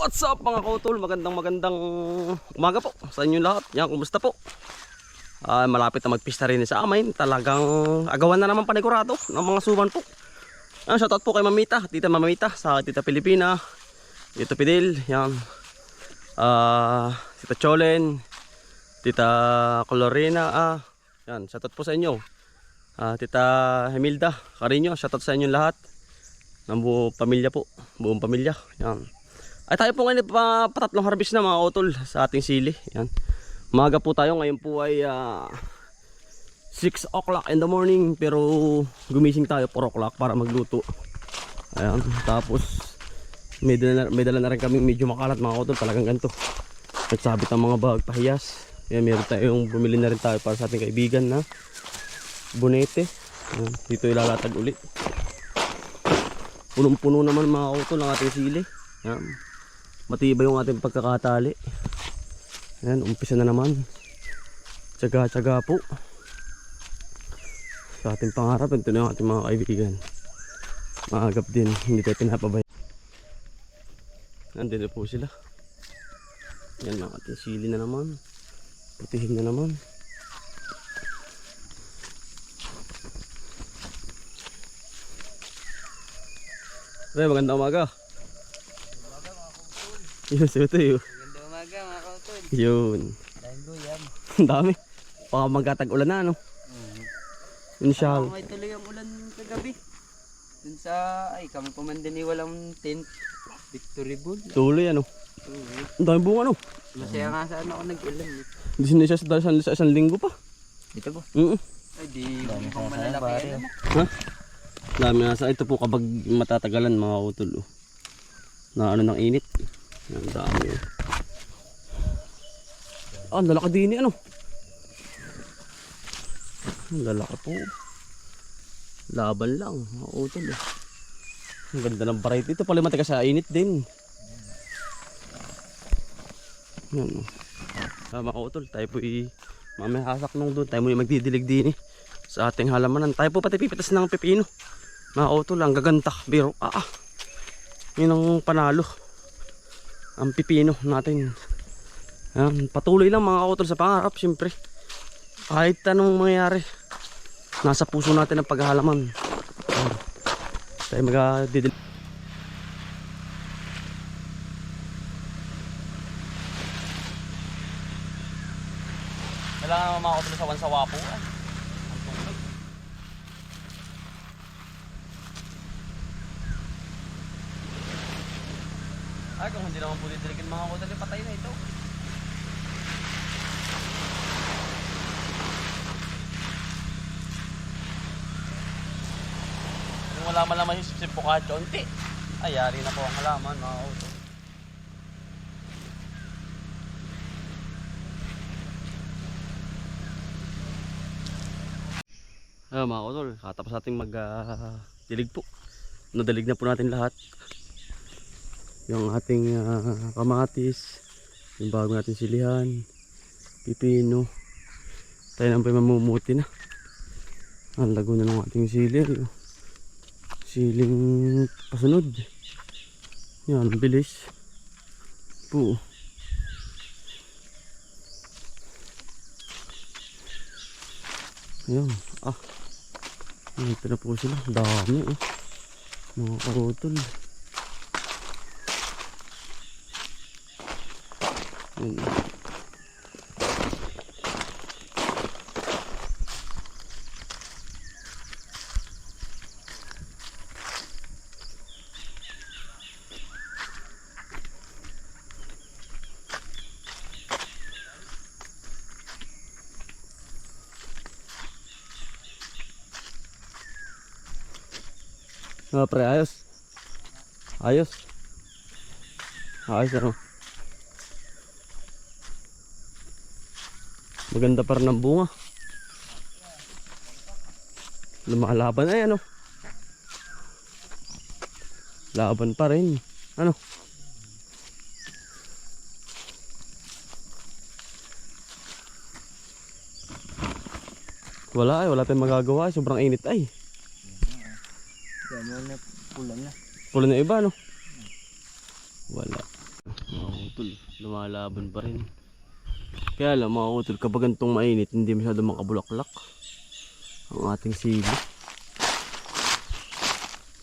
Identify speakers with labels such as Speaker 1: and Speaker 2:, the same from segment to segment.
Speaker 1: What's up mga kautol? Magandang umaga po sa inyo lahat. Yan, kumusta po? Malapit na magpista rin sa amin. Talagang agawan na naman panigurado ng mga suman po. Shoutout po kay Mamita, Tita Mamita, sa Tita Pilipina, Tito Pidil, yan. Tita Cholen, Tita Colorina, yan, shoutout po sa inyo. Tita Hemilda, Carinyo, shoutout sa inyo lahat. Ng buong pamilya po, buong pamilya. Yan. Ay tayo po ngayon patatlong harvest na mga utol sa ating sili. Yan. Umaga po tayo, ngayon po ay 6 o'clock in the morning, pero gumising tayo 4 o'clock para magluto. Ayan, tapos may dala na rin kaming medyo makalat mga utol, talagang ganito. Nagsabit ang mga bag pahiyas. Ayan, meron tayong bumili na rin tayo para sa ating kaibigan na bonete. Ayan, dito ilalatag ulit. Punong-puno naman mga utol ang ating sili. Ayan. Matibay yung ating pagkakatali. Ayan, umpisa na naman. Tsaga-tsaga po. Sa ating pangarap, ito na yung ating mga kaibigan. Maagap din, hindi tayo pinapabay. Nandito na po sila. Ayan, ang ating sili na naman. Putihin na naman. Pre, magandang umaga. Yun, ito yun.
Speaker 2: Magandang umaga mga kautol.
Speaker 1: Yun.
Speaker 2: Dahil ko yan.
Speaker 1: Ang dami. Baka magkatag-ulan na, ano? Inshallah.
Speaker 2: May tuloy ang ulan kagabi. Dun sa, kami pa man din walang tent. Victory Bull.
Speaker 1: Tuloy, ano? Ang dami bunga, ano?
Speaker 2: Masaya nga saan ako nag-ulan.
Speaker 1: Hindi siya sa isang linggo pa.
Speaker 2: Dito po?
Speaker 1: Ay,
Speaker 2: di pang malalaki yan.
Speaker 1: Ha? Dami nga sa ito po kapag matatagalan mga utol. Na ano ng init. Ang dami. Ang lalaki din ano. Ang lalaki po. Laban lang mga utol. Ang ganda ng variety. Ito pala matigas sa init din. Yan. Mga utol, tayo po mamaya hasak nung doon. Tayo muna magdidilig din sa ating halamanan. Tayo po pati pipitas ng pepino. Mga utol, ang gaganda. Biro, yun ang panalo. Ang pipino natin. Yan, patuloy lang mga utol sa pangarap. Siyempre, kahit anong mangyayari, nasa puso natin ang paghahalaman. Tayo magdidilig. Kailangan naman mga utol sa wansawa po. Ay, kung hindi naman po didiligin mga utol, patay na ito. Kung wala man naman yung sipsip po kahit kaunti, ay yari na po ang halaman mga utol. Mga utol, katapos natin magdilig po. Nadalig na po natin lahat. Yung ating kamatis, yung bago natin silihan, pipino. Tayo naman pa mamumuti na. Ang lago na ng ating sili. Siling pasunod. Yan, bilis. Po. Ayan, ito na po sila. Dami mga karotol. Ayan. Pre, ayos. Ayos. Ayos ano. Maganda pa rin ang bunga. Lumalaban ay ano. Laban pa rin. Ano? Wala tayong magagawa. Sobrang init ay.
Speaker 2: Yan mo na pula na.
Speaker 1: Pula na iba no? Wala. utol, lumalaban pa rin. Kaya lang mga utol, kapag ganitong mainit, hindi masyado makabulaklak ang ating sili.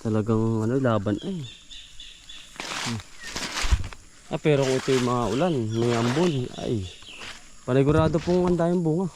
Speaker 1: Talagang ano, laban ay. Pero kung ito yung mga ulan, may ambon, ay panigurado pong ang daming bunga.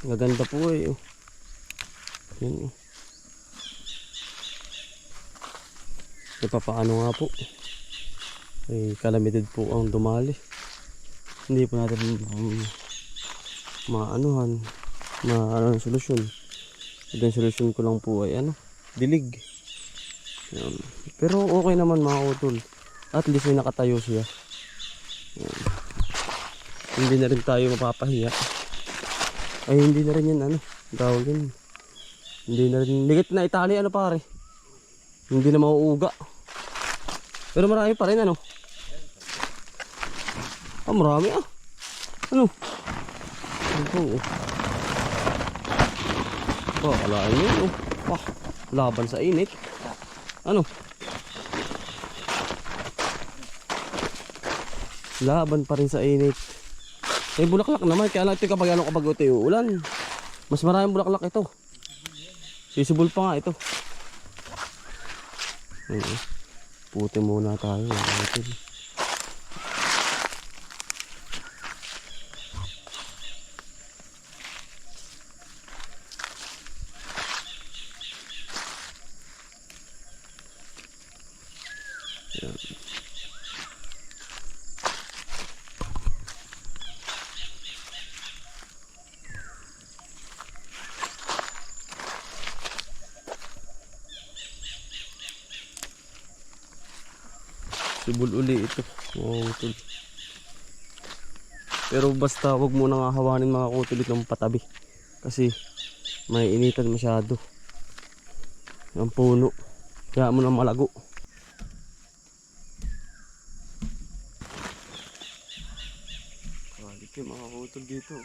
Speaker 1: Maganda po eh. Yan oh. Papaano nga po. Ay calamidad po ang dumali. Hindi po natin maanuhan, maano ang solusyon. Ang solusyon ko lang po ay ano, dilig. Yan. Pero okay naman mga utol. At least may nakatayo siya. Yan. Hindi na rin tayo mapapahiya. Ay hindi na rin yan ano, tawag yun. Hindi na rin, ligit na itali ano pare. Hindi na mauuga. Pero marami pa rin ano. Marami ah. Ano? Ano po oh. Kalaan yun oh. Wah, laban sa init. Ano? Laban pa rin sa init. May bulaklak naman. Kaya lang ito kapag ito ulan. Mas maraming bulaklak ito. Sisibol pa nga ito. Puti muna tayo. Yan. Sibol uli ito. Wow, utol. Pero basta wag mo nang hawanin mga kutulit ng patabi. Kasi may initan masyado. Ang puno. Kaya mo nang malago. Balik yung mga kutol dito.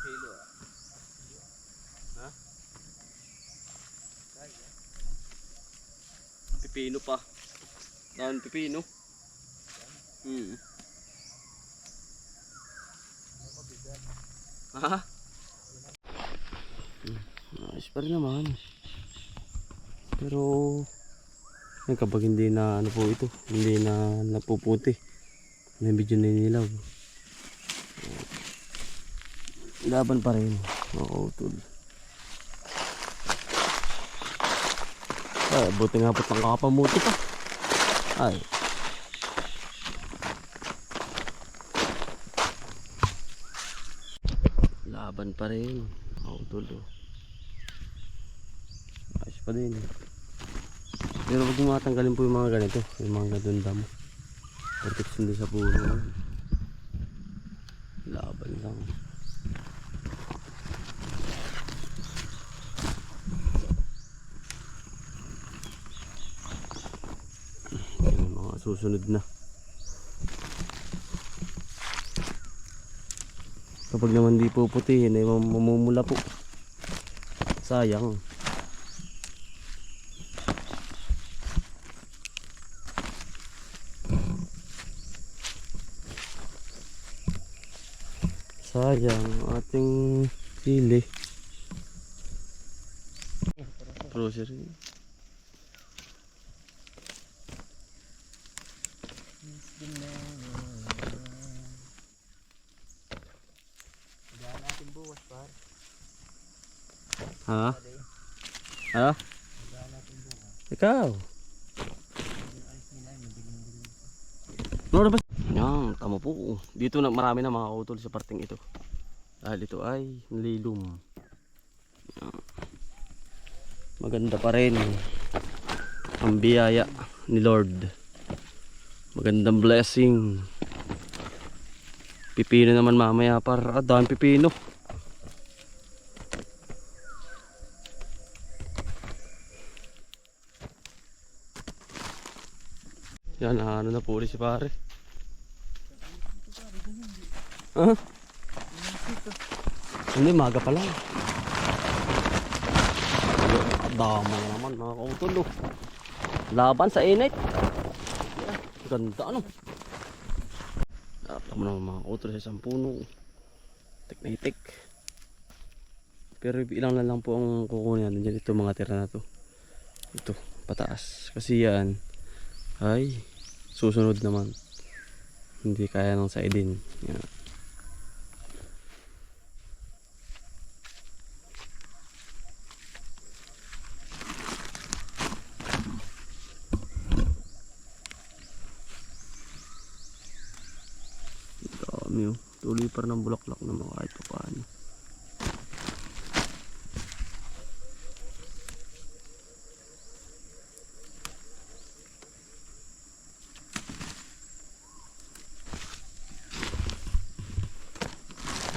Speaker 1: Kilo ah. Ha? Pipino pa. Dahon pipino. Ha? Ayos pa rin naman. Pero kapag hindi na ano po ito, hindi na napuputi, medyo ninilaw. Laban pa rin. Oo, tol. Ay, buti nga po ang kakapamuti pa. Ay. Laban pa rin. Oo, tol. Ayos pa din. Pero huwag mo matanggalin po yung mga ganito. Yung mga gadunda mo. Protection din sa puno. Laban lang. Susunod na. Kapag naman di po putihin ay mamumula po. Sayang. Sayang ating sili. Grocery. Ha? Ha? Ikaw? Yan, tama po. Dito na marami na mga utol sa parting ito. Dahil ito ay nalilum. Yan. Maganda pa rin ang biyaya ni Lord. Magandang blessing. Pipino naman mamaya para dami pipino. Yan, ano na po ulit si pare. Ha? Hindi, maga pa lang. Dama na naman mga kautol. Oh. Laban sa init. Ganda ano. Dapat mo naman mga kautol sa isang puno. Itik na itik. Pero ilang na lang po ang kukunin natin dyan. Ito mga tira na to. Ito, pataas. Kasi yan ay susunod naman. Hindi kaya ng saidin. Yan. Dami oh. Tuloy pa rin ng bulaklak na mga kahit pa paano.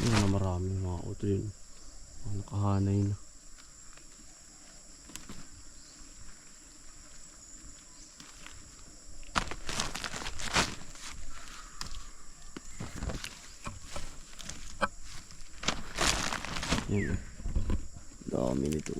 Speaker 1: Yan na marami mga utol yun. Nakahanay na. Yan. Dami nito.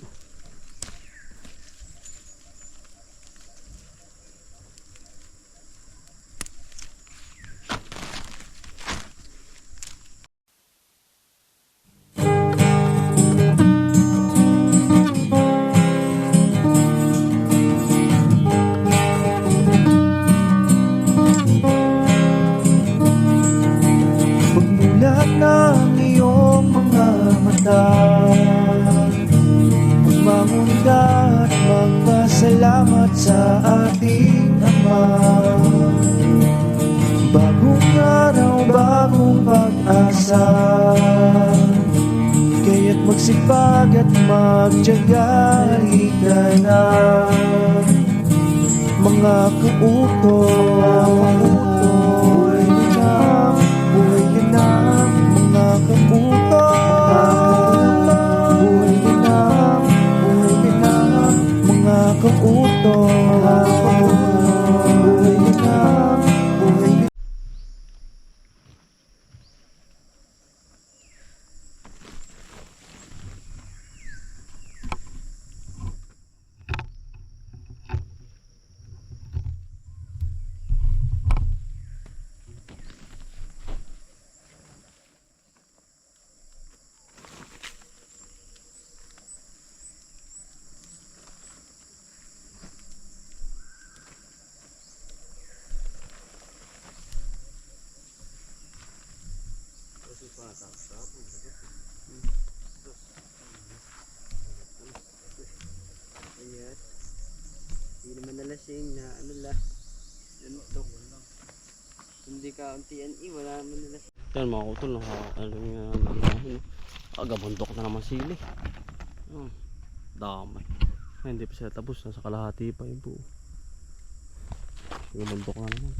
Speaker 3: Pagmulat ng iyong mga mata, magmamunda at magpasalamat sa ating Ama. Bagong araw, bagong pag-asa, kaya't magsipag at magtiyaga. Halika na mga kauto.
Speaker 2: Ayan. Hindi naman nalasing na ano la. Ganito. Hindi ka untian wala naman nalasing.
Speaker 1: Yan mga utol. Agabundok na naman sili. Damay. Ay, hindi pa sila tapos. Nasa kalahati pa yung buo. Agabundok na naman.